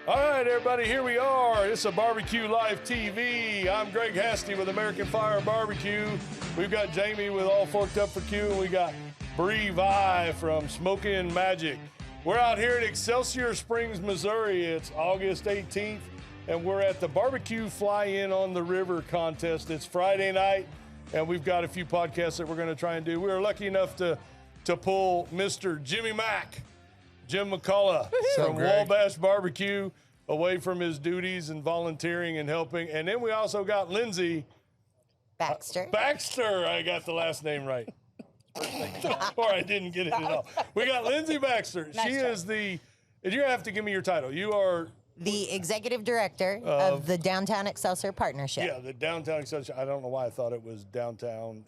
All right, everybody, here we are. It's a BBQLifeTV. I'm Greg Hasty with American Fire Barbecue. We've got Jamie with All Forked Up for Q, and we got Bree Vi from Smokin' Magic. We're out here at Excelsior Springs, Missouri. It's August 18th, and we're at the BBQ Fly-In on the River contest. It's Friday night, and we've got a few podcasts that we're going to try and do. We were lucky enough to pull Mr. Jimmy Mack, Jim McCullough from Wabash Barbecue, away from his duties and volunteering and helping. And then we also got Lyndsey Baxter. Baxter. I got the last name right. Or I didn't get it at all. We got Lyndsey Baxter. Nice she try. is the, you have to give me your title. You are The executive director of the Downtown Excelsior Partnership. yeah, the Downtown Excelsior. I don't know why I thought it was Downtown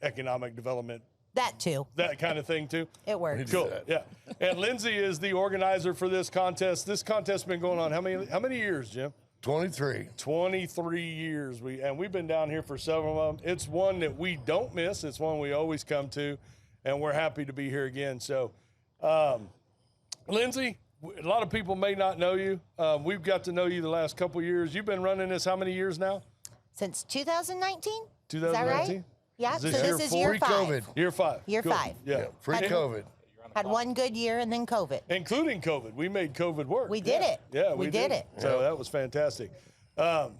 Economic Development, That too. that kind of thing too. It works. Cool. Yeah. And Lyndsey is the organizer for this contest. This contest has been going on how many years, Jim? 23. 23 years. We've been down here for several of them. It's one that we don't miss. It's one we always come to, and we're happy to be here again. So, Lyndsey, a lot of people may not know you. We've got to know you the last couple of years. You've been running this how many years now? Since 2019? 2019? Is that right? Yeah, Is so this this year is four? year 5. Pre-COVID. Year 5. Year Good. 5. Yeah. Free COVID. Had one good year and then COVID. Including COVID. We made COVID work. We did it. Yeah, We did it. So that was fantastic. How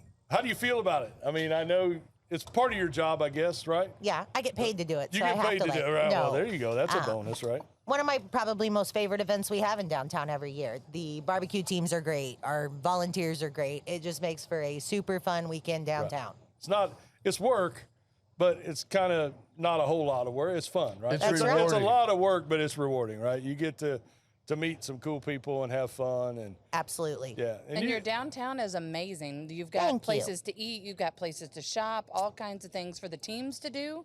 do you feel about it? I mean, I know it's part of your job, I guess, right? Yeah, I get paid to do it. You so get I have paid to do it, right? Well, there you go. That's a bonus, right? One of my probably most favorite events we have in downtown every year. The barbecue teams are great. Our volunteers are great. It just makes for a super fun weekend downtown. It's work, but it's kind of not a whole lot of work. It's fun, right? It's That's right. It's a rewarding. lot of work, but it's rewarding, right? You get to meet some cool people and have fun, and Absolutely. yeah. And your downtown is amazing. You've got Thank you. places to eat, you've got places to shop, all kinds of things for the teams to do.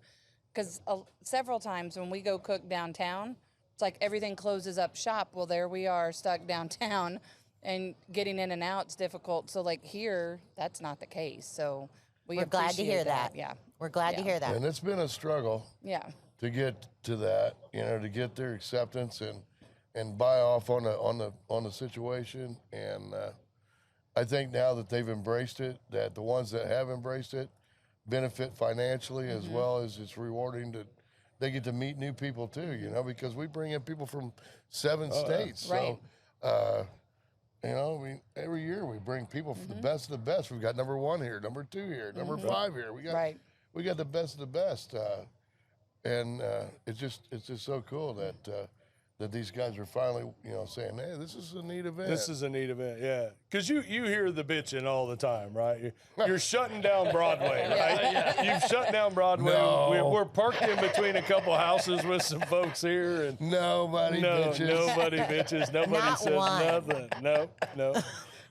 Because several times when we go cook downtown, it's like everything closes up shop. Well, there we are stuck downtown, and getting in and out's difficult. So like here, that's not the case. So We're glad to appreciate hear that. Yeah. We're glad to Yeah. hear that. And it's been a struggle Yeah. to get to that, to get their acceptance and buy off on the situation. And I think now that they've embraced it, that the ones that have embraced it benefit financially as well as it's rewarding that they get to meet new people too, because we bring in people from 7 states. Right. So, every year we bring people from the best of the best. We've got number 1 here, number 2 here, number 5 here. We got the best of the best. And it's just so cool that these guys are finally, saying, hey, this is a neat event. This is a neat event, yeah. Because you hear the bitching all the time, right? You're shutting down Broadway, right? You've shut down Broadway. No. We're parked in between a couple houses with some folks here, and Nobody bitches. nobody bitches. Nobody Not said one. nothing. No.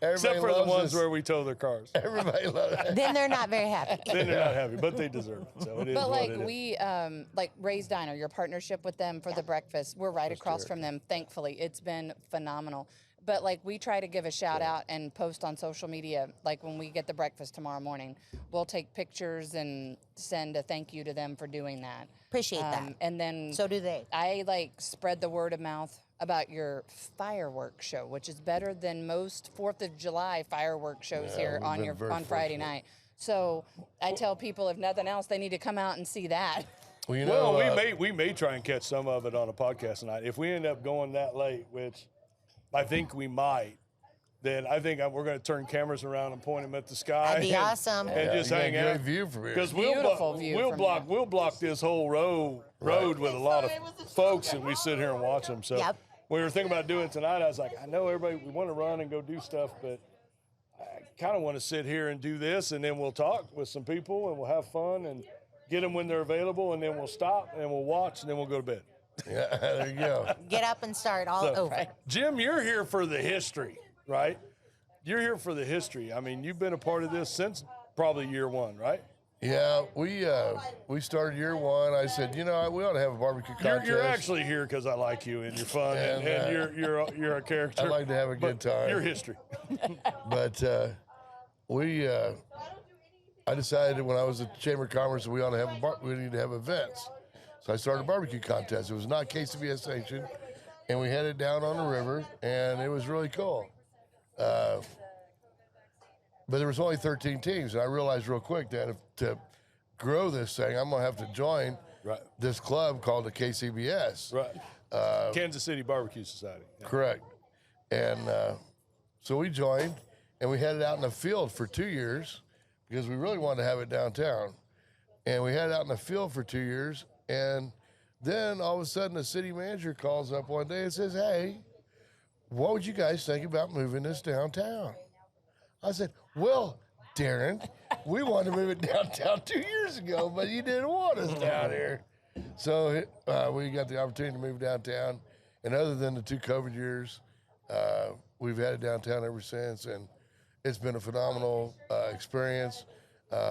Everybody Except for the loves ones us. where we tow their cars. Everybody loves it. Then they're not very happy. Then they're not happy, but they deserve it. So it is But what like it is. we, like Ray's Diner, your partnership with them for the breakfast, we're right across from them. Thankfully, it's been phenomenal. But like we try to give a shout out and post on social media. Like when we get the breakfast tomorrow morning, we'll take pictures and send a thank you to them for doing that. Appreciate that. And then So do they. I like spread the word of mouth about your fireworks show, which is better than most 4th of July fireworks shows here we've been very on Friday fortunate. night. So I tell people, if nothing else, they need to come out and see that. Well, we may try and catch some of it on a podcast tonight. If we end up going that late, which I think we might, then I think we're going to turn cameras around and point them at the sky. That'd be awesome. And just you got hang a great out. view from here. Because Beautiful view from here. we'll block this whole road with a lot of folks, and we sit here and watch them. So Yep. when we were thinking about doing it tonight, I was like, I know everybody, we want to run and go do stuff, but I kind of want to sit here and do this, and then we'll talk with some people, and we'll have fun and get them when they're available, and then we'll stop and we'll watch, and then we'll go to bed. Yeah, there you go. Get up and start all over. Jim, you're here for the history, right? You're here for the history. I mean, you've been a part of this since probably year 1, right? Yeah, we started year 1. I said, we ought to have a barbecue contest. You're actually here because I like you and you're fun and you're a character. I like to have a good time. You're history. But I decided when I was at the Chamber of Commerce that we ought to have we need to have events. So I started a barbecue contest. It was not KCBS sanctioned, and we had it down on the river, and it was really cool. But there was only 13 teams, and I realized real quick that to grow this thing, I'm gonna have to join this club called the KCBS. Right. Kansas City Barbecue Society. Yeah. Correct. And so we joined, and we had it out in the field for 2 years because we really wanted to have it downtown. And we had it out in the field for 2 years, and then all of a sudden the city manager calls up one day and says, "Hey, what would you guys think about moving this downtown?" I said, "Well, Darren, we wanted to move it downtown 2 years ago, but you didn't want us down here." So we got the opportunity to move downtown. And other than the 2 COVID years, we've had it downtown ever since. And it's been a phenomenal experience.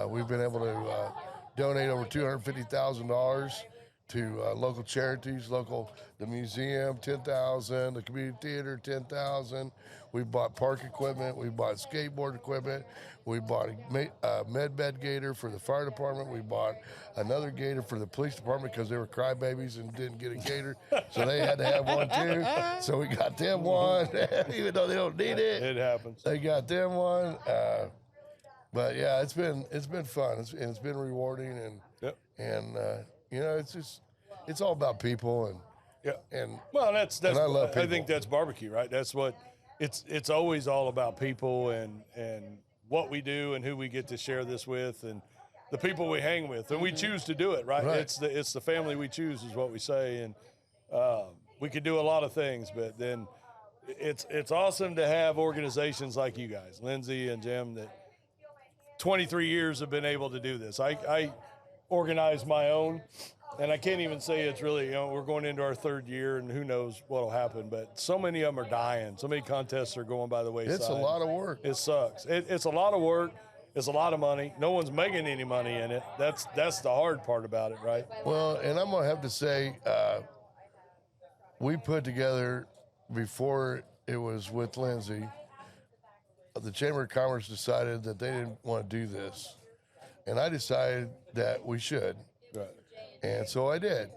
We've been able to donate over $250,000 to local charities, the museum, $10,000, the community theater, $10,000. We bought park equipment, we bought skateboard equipment, we bought a med bed gator for the fire department, we bought another gator for the police department because they were crybabies and didn't get a gator, so they had to have one too. So we got them one, even though they don't need it. It happens. They got them one. But yeah, it's been fun, it's been rewarding, and you know, it's all about people, and well, that's and I love people. I think that's barbecue, right? That's what it's always all about, people and what we do and who we get to share this with and the people we hang with, and we choose to do it, right? It's the family we choose is what we say, and we could do a lot of things, but then it's awesome to have organizations like you guys, Lyndsey and Jim, that 23 years have been able to do this. I organize my own, and I can't even say it's really, you know, we're going into our 3rd year, and who knows what'll happen, but so many of them are dying. So many contests are going by the wayside. It's a lot of work. It sucks. It's a lot of work. It's a lot of money. No one's making any money in it. That's the hard part about it, right? Well, and I'm going to have to say, we put together, before it was with Lyndsey, the Chamber of Commerce decided that they didn't want to do this. And I decided that we should. Right. And so I did.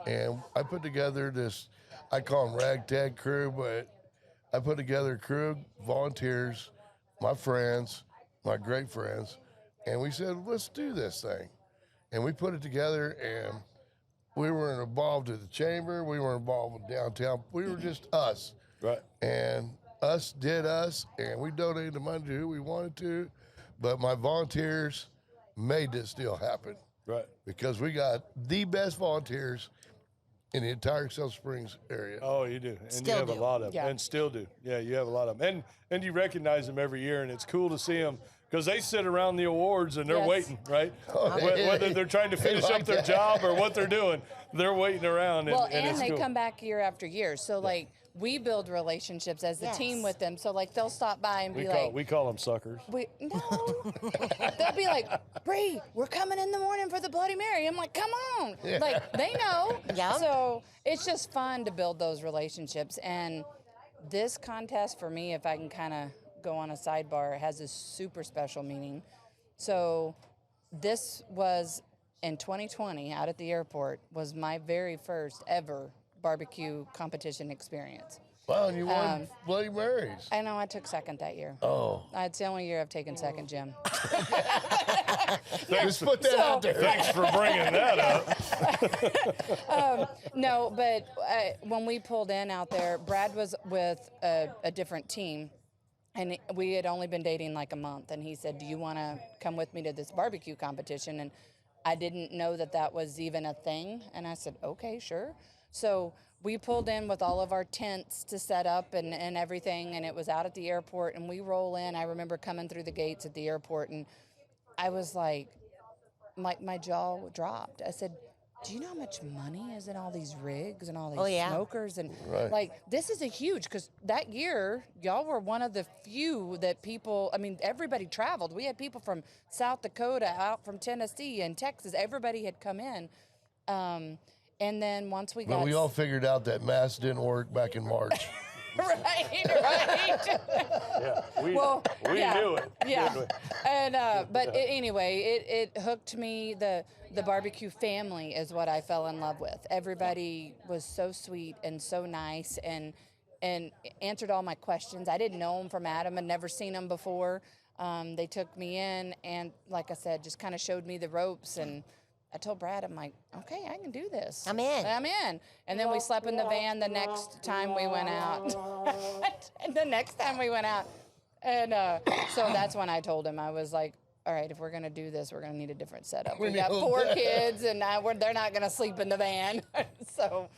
And I put together this, I call them ragtag crew, but I put together a crew, volunteers, my friends, my great friends, and we said, let's do this thing. And we put it together, and we weren't involved with the chamber, we weren't involved with downtown, we were just us. Right. And us did us, and we donated the money to who we wanted to, but my volunteers made this deal happen. Right. Because we got the best volunteers in the entire Excelsior Springs area. Oh, you do. And Still you have do. a lot of them. Yeah. And still do. Yeah, you have a lot of them. And you recognize them every year, and it's cool to see them because they sit around the awards and they're Yes. waiting, right? Oh, Whether they're trying to finish like up their that. job or what they're doing, they're waiting around. Well, and it's they cool. come back year after year. So, like, we build relationships as the team Yes. with them. So, like, they'll stop by and be like, We call them suckers. no. They'll be like, Bree, we're coming in the morning for the Bloody Mary. I'm like, come on. Yeah. Like, they know. Yeah. So it's just fun to build those relationships. And this contest for me, if I can kind of go on a sidebar, has a super special meaning. So this was in 2020 out at the airport, was my very first ever barbecue competition experience. Wow, and you won Bloody Marys. I know I took second that year. Oh. It's the only year I've taken second, Jim. Just put that out there. Thanks for bringing that up. No, but when we pulled in out there, Brad was with a different team, and we had only been dating like a month, and he said, do you want to come with me to this barbecue competition? And I didn't know that was even a thing, and I said, okay, sure. So we pulled in with all of our tents to set up and everything, and it was out at the airport, and we roll in. I remember coming through the gates at the airport, and I was like, my jaw dropped. I said, do you know how much money is in all these rigs and all these smokers? And like, this is a huge, because that year, y'all were one of the few that people, I mean, everybody traveled. We had people from South Dakota, out from Tennessee and Texas. Everybody had come in. And then once we got... But we all figured out that mask didn't work back in March. right. Yeah, we knew it. Yeah. And but anyway, it hooked me. The barbecue family is what I fell in love with. Everybody was so sweet and so nice, and and answered all my questions. I didn't know them from Adam and never seen them before. They took me in and, like I said, just kind of showed me the ropes. And I told Brad, I'm like, okay, I can do this. I'm in. I'm in. And then we slept in the van the next time we went out. And the next time we went out. And so that's when I told him, I was like, all right, if we're going to do this, we're going to need a different setup. We got 4 kids, and they're not going to sleep in the van. So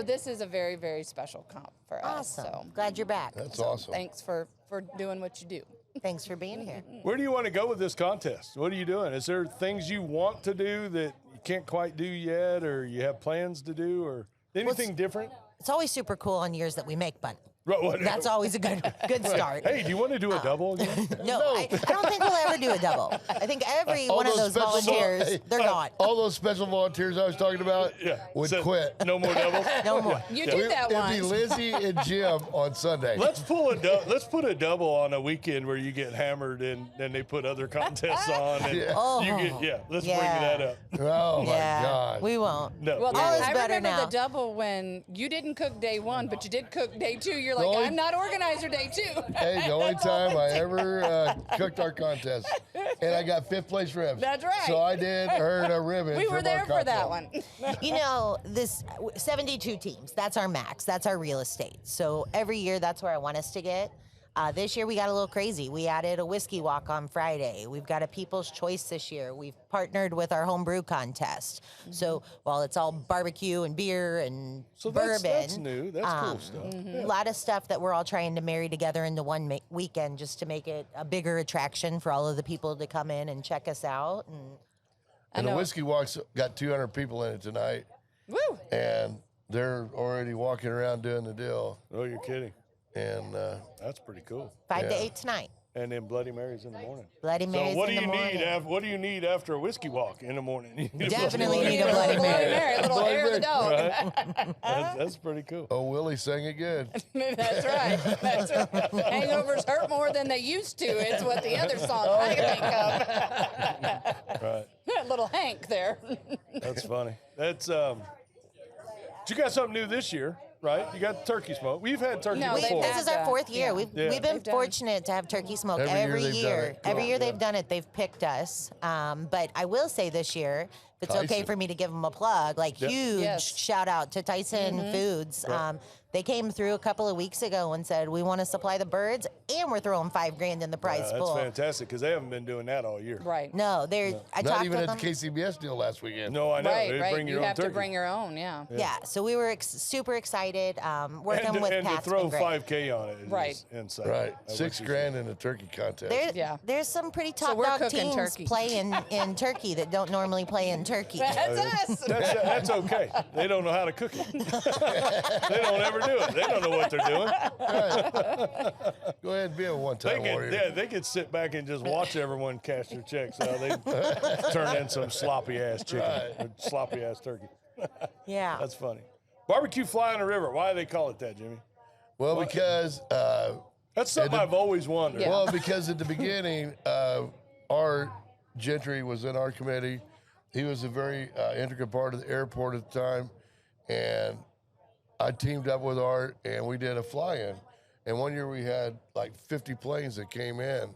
this is a very, very special comp for us. Awesome. So Glad you're back. That's awesome. thanks for doing what you do. Thanks for being here. Where do you want to go with this contest? What are you doing? Is there things you want to do that you can't quite do yet, or you have plans to do, or anything different? It's always super cool on years that we make money. Right, That's always a good start. Hey, do you want to do a double again? No, I don't think we'll ever do a double. I think every one of those volunteers, they're gone. All those special volunteers I was talking about would So, quit. No more doubles? No more. You did that once. It'd be Lyndsey and Jim on Sunday. Let's put a double on a weekend where you get hammered and then they put other contests on. And let's bring that up. Oh, my God. We won't. No. Well, All is I better remember now. the double when you didn't cook day 1, but you did cook day 2. You're like, only- I'm not organizer day 2. Hey, the only That's all time I ever cooked our contest. And I got 5th place ribs. That's right. So I did earn a ribbon. We from were there our for that contest. one. You know, this 72 teams, that's our max. That's our real estate. So every year, that's where I want us to get. This year, we got a little crazy. We added a whiskey walk on Friday. We've got a People's Choice this year. We've partnered with our homebrew contest. So while it's all barbecue and beer and bourbon. That's new. That's cool stuff. A lot of stuff that we're all trying to marry together into one weekend just to make it a bigger attraction for all of the people to come in and check us out. And the Whiskey Walk's got 200 people in it tonight. Woo! And they're already walking around doing the deal. Oh, you're kidding. And That's pretty cool. 5 to 8 tonight. And then Bloody Marys in the morning. Bloody Marys So what in do the you morning. need? What do you need after a whiskey walk in the morning? You Definitely need a A Bloody little Mary. A little Bloody hair of the Mary. dog. That's pretty cool. oh, Willie sang it good. That's right. That's right. Hangovers hurt more than they used to. It's what the other song I can think of. Right. Little Hank there. That's funny. That's but you got something new this year, right? You got turkey smoke. We've had turkey No, before. This is our 4th year. Yeah. We've been They've done- fortunate to have turkey smoke Every year they've done it. Every Cool. year they've done it, they've picked us. But I will say this year, if it's okay Tyson. for me to give them a plug, like huge Yes. shout out to Tyson Foods. They came through a couple of weeks ago and said, we want to supply the birds and we're throwing $5,000 in the prize That's pool. fantastic because they haven't been doing that all year. Right. No, they're, I Not talked even with at them. the KCBS deal last weekend. No, I know. Right, They right. bring your You own have turkey. to bring your own, yeah. Yeah, so we were super excited. Working with and to Pat's throw been great. $5K on it is Right. insane. Right. That's $6 what you grand in a turkey contest. There's some pretty So top we're dog cooking teams turkey. playing in Turkey that don't normally play in Turkey. That's us. That's okay. They don't know how to cook it. They don't ever do it. They don't know what they're doing. Go ahead and be a one-time warrior. They could sit back and just watch everyone cash their checks. They turn in some sloppy ass chicken, or sloppy ass turkey. Yeah. That's funny. Barbecue fly in the river. Why do they call it that, Jimmy? Well, because That's something I've always wondered. Yeah. well, because at the beginning, Art Gentry was in our committee. He was a very intricate part of the airport at the time, and I teamed up with Art, and we did a fly-in. And one year we had like 50 planes that came in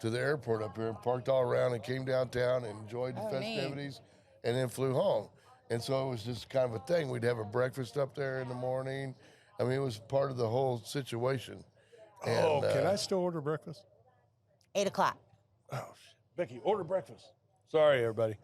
to the airport up here and parked all around and came downtown and enjoyed the neat. festivities and then flew home. And so it was just kind of a thing. We'd have a breakfast up there in the morning. I mean, it was part of the whole situation. Oh, And, can I still order breakfast? 8 o'clock. Oh, shit. Becky, order breakfast. Sorry, everybody.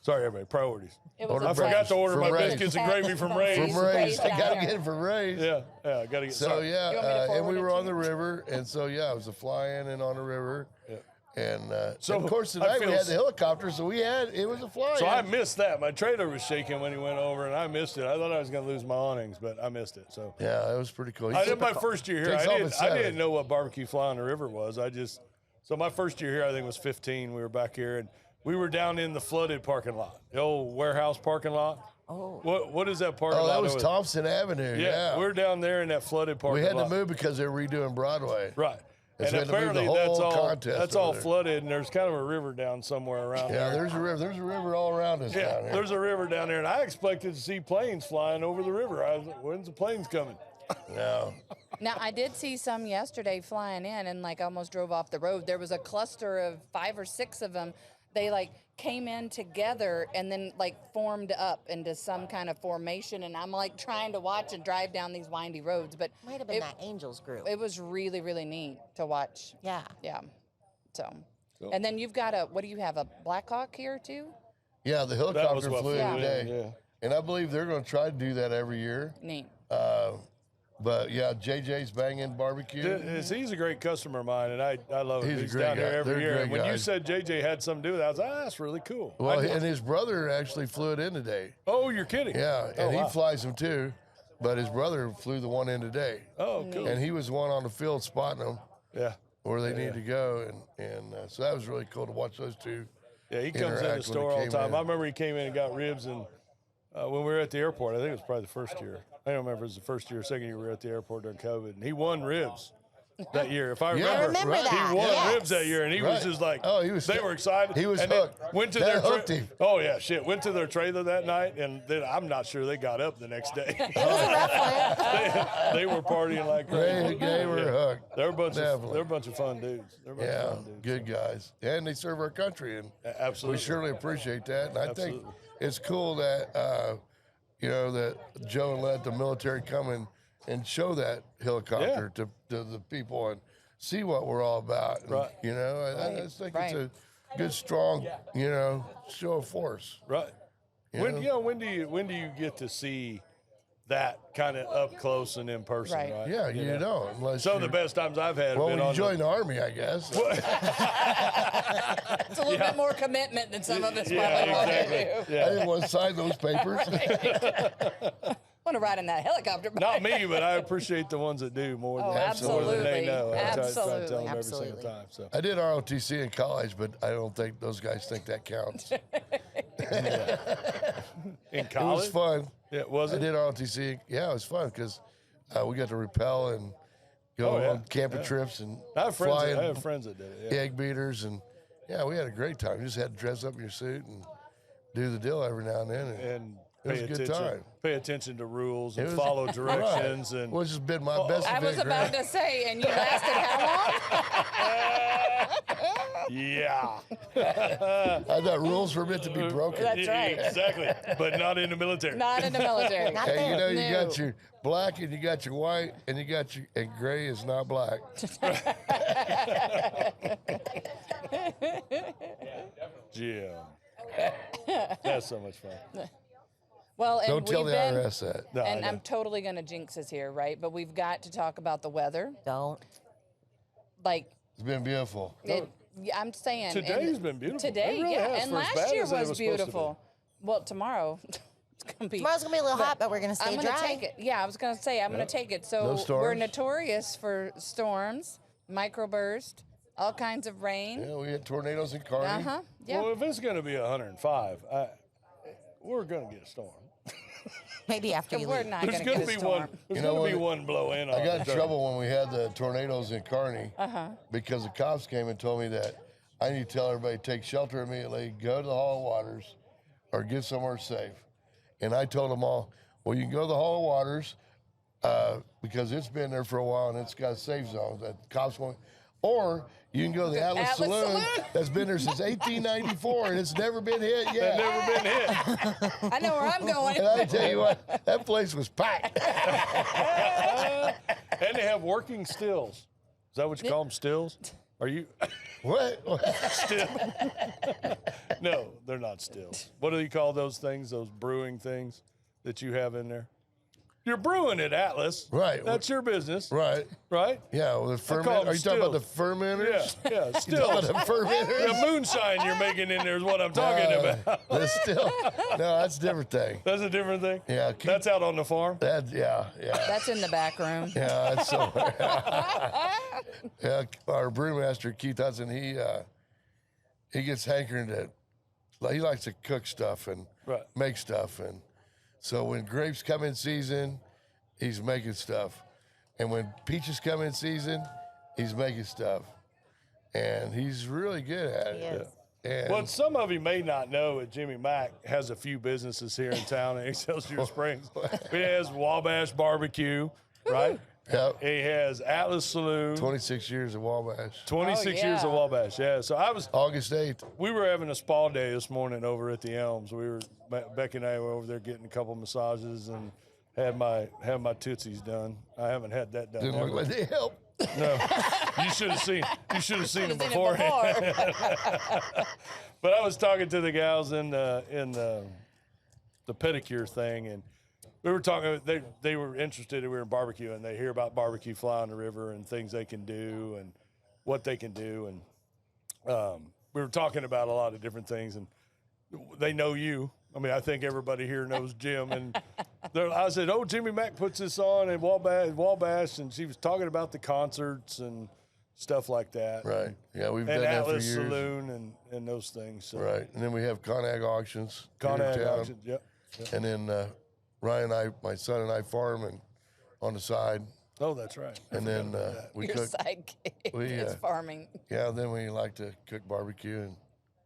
Priorities. It was Order a I forgot breakfast to order from my Ray's. biscuits and gravy from Ray's. From Ray's. Ray's I down got to there. get it from Ray's. Yeah, I got to get So sorry. yeah, You want me to and forward we it were to on you? the river, and so yeah, it was a fly-in and on the river, Yeah. and So, of course I tonight we feel had the helicopter, so it was a fly-in. So I missed that. My trailer was shaking when he went over, and I missed it. I thought I was going to lose my awnings, but I missed it. So Yeah, it was pretty cool. I did my first year here. Takes off at I 7. didn't know what barbecue fly on the river was. So my first year here, I think was 15. We were back here, and we were down in the flooded parking lot, the old warehouse parking lot. Oh. What is that parking lot? Oh, that was over- Thompson Avenue. Yeah, we're down there in that flooded parking we lot. had to move because they were redoing Broadway. Right. And And so we had to move apparently the that's whole all contest that's over all there. flooded, and there's kind of a river down somewhere around Yeah, there. there's a river. There's a river all around us Yeah, down here. there's a river down there, and I expected to see planes flying over the river. I was like, when's the planes coming? No. Now, I did see some yesterday flying in and like almost drove off the road. There was a cluster of 5 or 6 of them. They like came in together and then like formed up into some kind of formation. And I'm like trying to watch and drive down these windy roads. But Might have been that Angels group. it was really, really neat to watch. Yeah. Yeah. So, and then you've got what do you have, a Black Hawk here too? Yeah, the That was helicopter what flew flew in in, today. yeah. And I believe they're going to try to do that every year. Neat. But yeah, JJ's banging barbecue. He's a great customer of mine, and I love him. He's a He's great down guy. here every They're year. great And when you guys. said JJ had something to do with it, I was like, that's really cool. Well, and his brother actually flew it in today. Oh, you're kidding. Yeah, Oh, and wow. he flies them too. But his brother flew the one in today. Oh, cool. And he was the one on the field spotting them Yeah. where they need to go. And so that was really cool to watch those two. Yeah, he comes in interact the when store he all came the time. in. I remember he came in and got ribs, and when we were at the airport, I think it was probably the first year. I don't remember if it was the first year or second year we were at the airport during COVID, and he won ribs that year. If I Yeah, remember, I remember right. that. he won yes. ribs that year, and he was Right. just like, Oh, he was- they were excited. he was and then hooked. Went to That their hooked him. Oh yeah, shit. Went to their trailer that night, and then I'm not sure they got up the next day. It was a rough one. they were partying like crazy. They were hooked. They're a bunch Definitely. of fun dudes. They're a bunch Yeah, of fun dudes. good guys. And they serve our country, and Absolutely. we surely appreciate that. And I think Absolutely. it's cool that, that Joe let the military come and show that helicopter to the people and see what we're all about. And, Right. I just think Right. it's a good, strong, show of force. Right. When do you get to see that kind of up close and in person? Right. Right. Yeah, you know, unless Some of the you're- best times I've had. Well, have when been you on join the Army, I guess. It's a little bit more commitment than some of us Yeah, probably want exactly. to do. I didn't want to sign those papers. Want to ride in that helicopter. Not me, but I appreciate the ones that do more than, Oh, more than absolutely. they know. I try to tell Absolutely. them every Absolutely. single time. So I did ROTC in college, but I don't think those guys think that counts. in It was college, fun. yeah, was I it? did ROTC. Yeah, it was fun because we got to rappel and go Oh, yeah. on camping trips and I have fly friends that did it. Yeah. egg beaters. And yeah, we had a great time. You just had to dress up in your suit and do the deal every now and then. And It was pay a good attention. time. Pay attention to rules and It was- follow directions and Well, it's just been my best I was event, about Greg. to say, and you lasted how long? yeah. I thought rules were meant to be broken. That's right. Exactly, but not in the military. Not in the military. Not Hey, there. you No. got your black and you got your white and you got your and gray is not black. Jim. That's so much fun. Well, and Don't tell we've the been, IRS that. No, I and know. I'm totally going to jinx us here, right? But we've got to talk about the weather. Don't. Like, It's been beautiful. yeah, I'm saying. and Today's been beautiful. Today, It really yeah. has And for as last bad year as it was was supposed to be. beautiful. Well, tomorrow, it's going to be. Tomorrow's gonna be a little hot, but we're gonna stay I'm going dry. to take it. Yeah, I was going to say, I'm going to take it. So No we're storms? notorious for storms, microburst, all kinds of rain. Yeah, we had tornadoes in Kearney. Uh huh. Yeah. Well, if it's going to be 105, we're going to get a storm. Maybe after you We're leave. not There's going going to get to a be storm. one. There's You know going to be what? one blow in. I on got us. in trouble when we had the tornadoes in Kearney Uh-huh. because the cops came and told me that I need to tell everybody to take shelter immediately, go to the Hall of Waters, or get somewhere safe. And I told them all, well, you can go to the Hall of Waters because it's been there for a while and it's got a safe zone that cops won't. Or you can go to the Atlas Atlas Saloon Saloon. that's been there since 1894 and it's never been hit They've yet. never been hit. I know where I'm going. And I tell you what, that place was packed. And they have working stills. Is that what you call them, stills? Are you? What? Still? No, they're not stills. What do you call those things, those brewing things that you have in there? You're brewing at Atlas. Right. That's your business. Right. Right? Yeah, well, the call ferment. them Are you talking about the stills. fermenters? Yeah, You talking stills. about the fermenters? The moonshine you're making in there is what I'm talking about. That's still, no, that's a different thing. That's a different thing? Yeah, keep- That's out on the farm? Yeah. That's in the back room. Yeah, that's somewhere. Yeah, our brewmaster, Keith Hudson, he gets hankering to, he likes to cook stuff and Right. make stuff. And so when grapes come in season, he's making stuff. And when peaches come in season, he's making stuff. And he's really good at He it. is. And What some of you may not know is Jimmy Mack has a few businesses here in town in Excelsior Springs. He has Wabash Barbecue. right? Yep. He has Atlas Saloon. 26 years of Wabash. 26 years of yeah. Wabash, yeah. So August 8th. we were having a spa day this morning over at the Elms. Becky and I were over there getting a couple massages and had my tootsies done. I haven't had that done. Didn't look like they helped. No, you should have seen them Seen it beforehand. before. But I was talking to the gals in the pedicure thing, and we were talking. They were interested. We were in barbecue, and they hear about barbecue fly on the river and things they can do and what they can do, and we were talking about a lot of different things. And they know you. I mean, I think everybody here knows Jim. And I said, "Oh, Jimmy Mack puts this on in Wabash," and she was talking about the concerts and stuff like that. Right. Yeah, we've done And that for Atlas years. Saloon and those things. So. Right. And then we have Conag auctions. here in Conag town. auction, yep. And then Ryan and my son and I farm and on the side. Oh, that's right. And then we Your cook. sidekick we, is farming. Yeah, then we like to cook barbecue and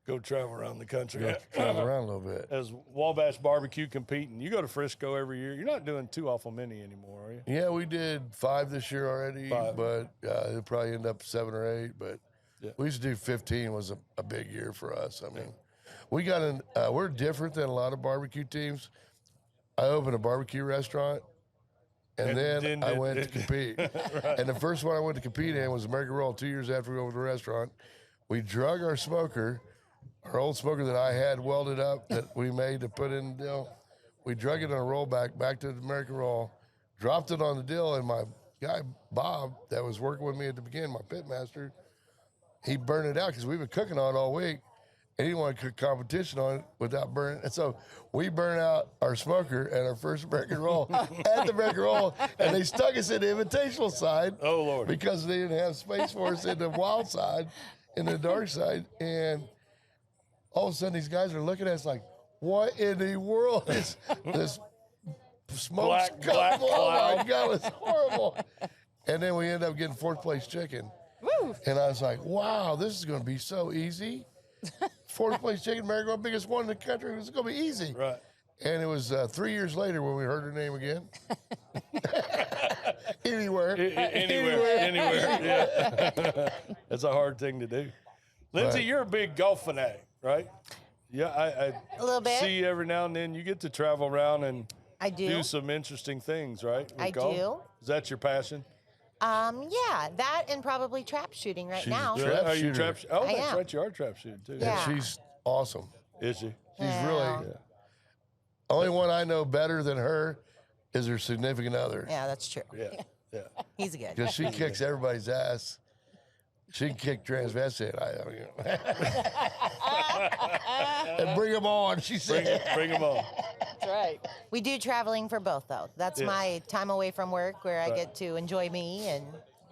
Go travel around the country. go travel around a little bit. As Wabash Barbecue competing, you go to Frisco every year. You're not doing too awful many anymore, are you? Yeah, we did 5 this year already, 5. but it'll probably end up 7 or 8. But Yeah. we used to do 15 was a big year for us. I mean, we got we're different than a lot of barbecue teams. I opened a barbecue restaurant, and then I went to compete. Right. And the first one I went to compete in was American Roll 2 years after we opened the restaurant. We drug our smoker, our old smoker that I had welded up that we made to put in the dill. We drug it on a rollback back to the American Roll, dropped it on the dill, and my guy, Bob, that was working with me at the beginning, my pit master, he burned it out because we've been cooking on it all week. And he didn't want to cook competition on it without burning. And so we burned out our smoker at our first American Roll at the American Roll, and they stuck us in the invitational side. Oh, Lord. Because they didn't have space for us in the wild side, in the dark side. And all of a sudden, these guys are looking at us like, what in the world is this smoke Black scum? Oh, my cloud. God, it was horrible. And then we ended up getting 4th place chicken. Woo! And I was like, wow, this is going to be so easy. 4th place chicken, American Roll, biggest one in the country. It was going to be easy. Right. And it was 3 years later when we heard her name again. Anywhere. Anywhere. Yeah. That's a hard thing to do. Lyndsey, Right. you're a big golf fanatic, right? Yeah, I A little bit. see you every now and then. You get to travel around and I do. some interesting things, right? with I golf? do. Is that your passion? Yeah, that and probably trap shooting right She's now. a trap Are you shooter. trap? Oh, I that's am. right. You are trap shooting too. Yeah. And she's awesome. Is she? She's Yeah. really, only one I know better than her is her significant other. Yeah, that's true. Yeah. Yeah. He's good. Because she kicks everybody's ass. She can kick transvestite. And bring them on, she said. Bring them on. That's right. We do traveling for both, though. That's Yeah. my time away from work where I Right. get to enjoy me and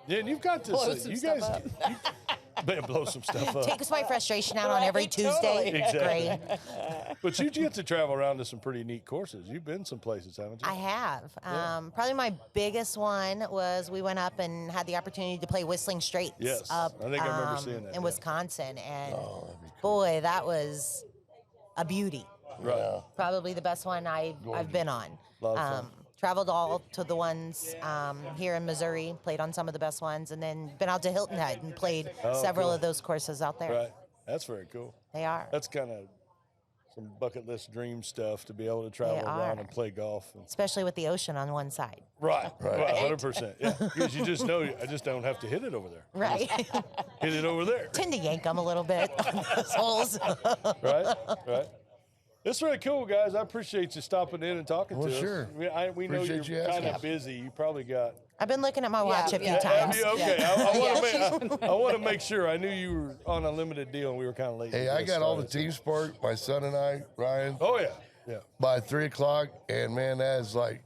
Yeah, and you've got this. Blow some you stuff guys better blow some stuff up. takes my frustration out on every Right, Tuesday. totally. Exactly. Great. But you get to travel around to some pretty neat courses. You've been some places, haven't you? I have. Probably my biggest one was we went up and had the opportunity to play Whistling Straits Yes, up I think I remember seeing that, in yeah. Wisconsin. And Oh, that'd be boy, that was a beauty. Right. Yeah. Probably the best one I've been on. Lot of fun. Traveled all to the ones here in Missouri, played on some of the best ones, and then been out to Hilton Head and played several cool. of those courses out there. Right. That's very cool. They are. That's kind of some bucket list dream stuff to be able to travel They around are. and play golf. And, Especially with the ocean on one side. right. Right. 100%. Yeah. Because you just know I just don't have to hit it over there. Right. Hit it over there. Tend to yank them a little bit on those holes. Right. Right. It's really cool, guys. I appreciate you stopping in and talking Well, to sure. us. We know Appreciate you you're kind asking. of busy. You probably got. I've been looking at my watch a few yeah. times. Have you? Okay. Yeah. I want to make sure. I knew you were on a limited deal and we were kind of late. Hey, to I get got all the started. team sport, my son and I, Ryan, Oh, yeah. Yeah. by 3 o'clock. And man, that is like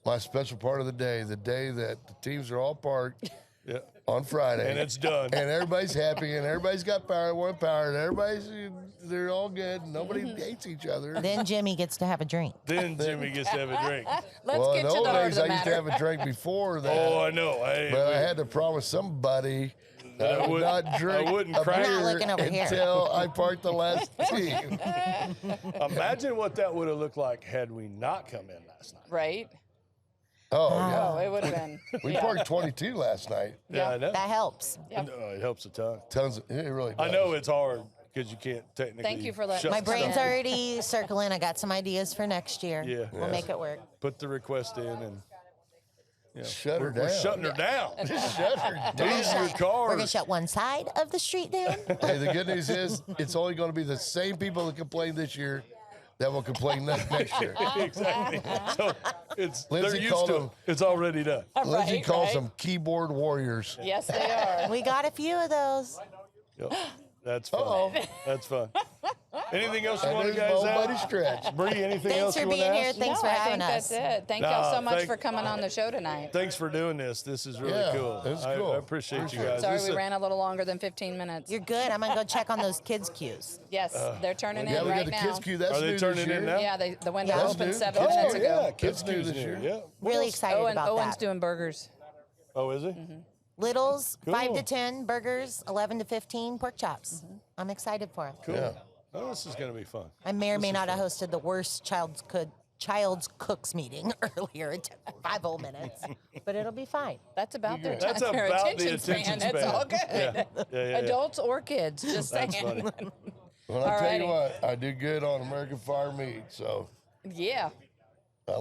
my special part of the day that the teams are all parked Yeah. on Friday. And it's done. And everybody's happy, and everybody's got power, one power, and they're all good. And nobody hates each other. Then Jimmy gets to have a drink. Then Jimmy gets to have a drink. Let's Well, get in to old the heart days, of I the used to matter. have a drink before that. Oh, I know. But I had to promise somebody that I would not drink wouldn't a crack. We're not beer looking over here. until I parked the last team. Imagine what that would have looked like had we not come in last night. Right? Oh, Oh, yeah. it would have been. We parked 22 last night. Yeah, I know. That helps. Yep. It helps a ton. Tons. It really does. I know it's hard because you can't technically. Thank you for letting My us brain's Yeah. already circling. I got some ideas for next year. Yeah. We'll make it work. Put the request in and. You know, Shut her we're down. shutting her down. Shut her We're down. gonna Your shut- cars. We're gonna shut one side of the street down. Hey, the good news is it's only going to be the same people that complain this year that will complain next year. Exactly. So it's they're Lindsay used called to it. them- It's already done. Lindsay Right, calls right. them keyboard warriors. Yes, they are. We got a few of those. Yep. That's fun. Uh-oh. That's fun. Anything else you And want to there's guys my add? buddy Stretch. Bree, anything Thanks else for you want to being here. ask? Thanks no, for I having think us. that's it. Thank Nah, y'all so much thank- for coming on the show tonight. Thanks for doing this. This is really Yeah, cool. it's cool. I appreciate you guys. Sorry This we is- ran a little longer than 15 minutes. You're good. I'm gonna go check on those kids' cues. Yes, they're turning Yeah, in we got right the now. kids queue. That's Are they new turning this in year. now? Yeah, the window That's opened new. 7 Oh, minutes yeah. ago. Kids That's new news this in here. year. Yeah. Really excited about Owen's that. doing burgers. Oh, is he? Littles, Cool. 5 to 10 burgers, 11 to 15 pork chops. I'm excited for them. Cool. Yeah. Oh, this is going to be fun. I may or may not have hosted the worst child's cooks meeting earlier. It took 5 whole minutes, but it'll be fine. That's about their, That's their about the attention attention span. It's span. all good. Yeah. Yeah. Adults or kids, just saying. That's funny. Well, I tell you Alrighty. what, I do good on American Fire Meat, so Yeah. I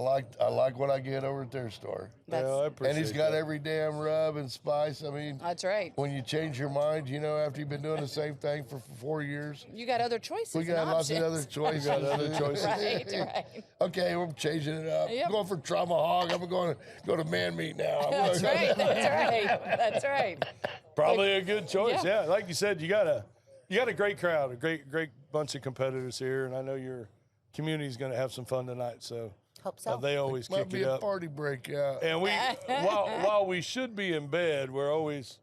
like what I get over at their store. That's, Yeah, I appreciate And he's got that. every damn rub and spice. I mean, that's right. when you change your mind, you know, after you've been doing the same thing for 4 years, You got other choices. we got and lots of options. other choices. got other choices. Right, right. Okay, we're changing it up. Yep. I'm going for tomahawk. I'm going to go to man meat now. I'm That's gonna- right. That's right. That's right. Probably a good choice. Yeah. Yeah. Like you said, you got a great crowd, a great bunch of competitors here, and I know your community's going to have some fun tonight. So Hope so. they always Might kick be it a up. party breakout. And we, while we should be in bed, we're always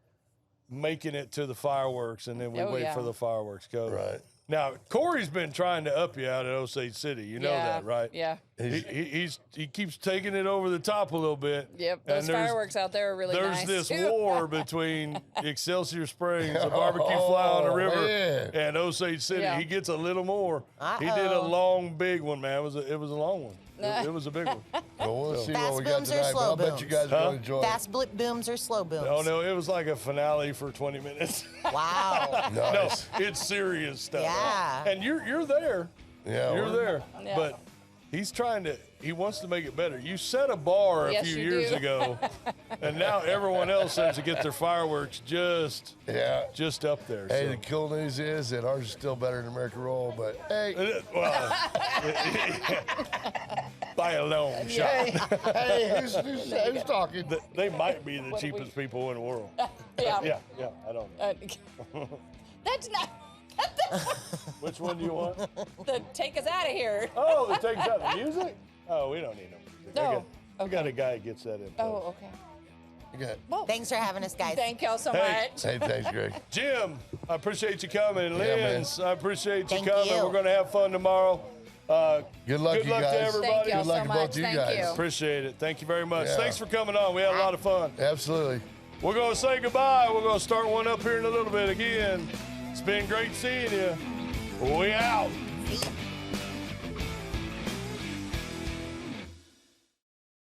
making it to the fireworks, and then we Oh, wait yeah. for the fireworks go. Right. Now, Corey's been trying to up you out at Osage City. You know Yeah, that, right? Yeah. He keeps taking it over the top a little bit. Yep. And Those there's- fireworks out there are really There's nice. this too. war between Excelsior Springs, a barbecue fly on the river, man. and Osage City. Yeah. He gets a little more. He did a Uh-oh. long, big one, man. It was a long one. It was a big one. Well, we'll see Fast what we got booms or tonight, but slow I'll bet you booms? guys are going to enjoy Fast booms or slow booms? Oh no, it was like a finale for 20 minutes. Wow. it. No, Nice. it's serious stuff. Yeah. And you're there. Yeah, You're we're- there. Yeah. But he wants to make it better. You set a bar a Yes, few you years do. ago, and now everyone else has to get their fireworks just up there. Hey, so. the cool news is that ours is still better than American Roll, but hey, Well, by a long shot. hey, who's talking? They might be the cheapest people in the world. Yeah. Yeah, I don't know. That's not. Which one do you want? Take us out of here. Oh, the takes out the music? Oh, we don't need no music. No. I got a guy that gets that in. Oh, okay. Okay. Thanks for having us, guys. Thank y'all so Hey. much. Hey, thanks, Greg. Jim, I appreciate you coming. Yeah, man. Lynn's, I appreciate you Thank coming. you. We're going to have fun tomorrow. Good luck, Good you luck to guys. everybody. Thank y'all Good luck so to much. both you Thank guys. you. Appreciate it. Thank you very much. Yeah. Thanks for coming on. We had a lot of fun. Absolutely. We're going to say goodbye. We're going to start one up here in a little bit again. It's been great seeing you. We out. See ya.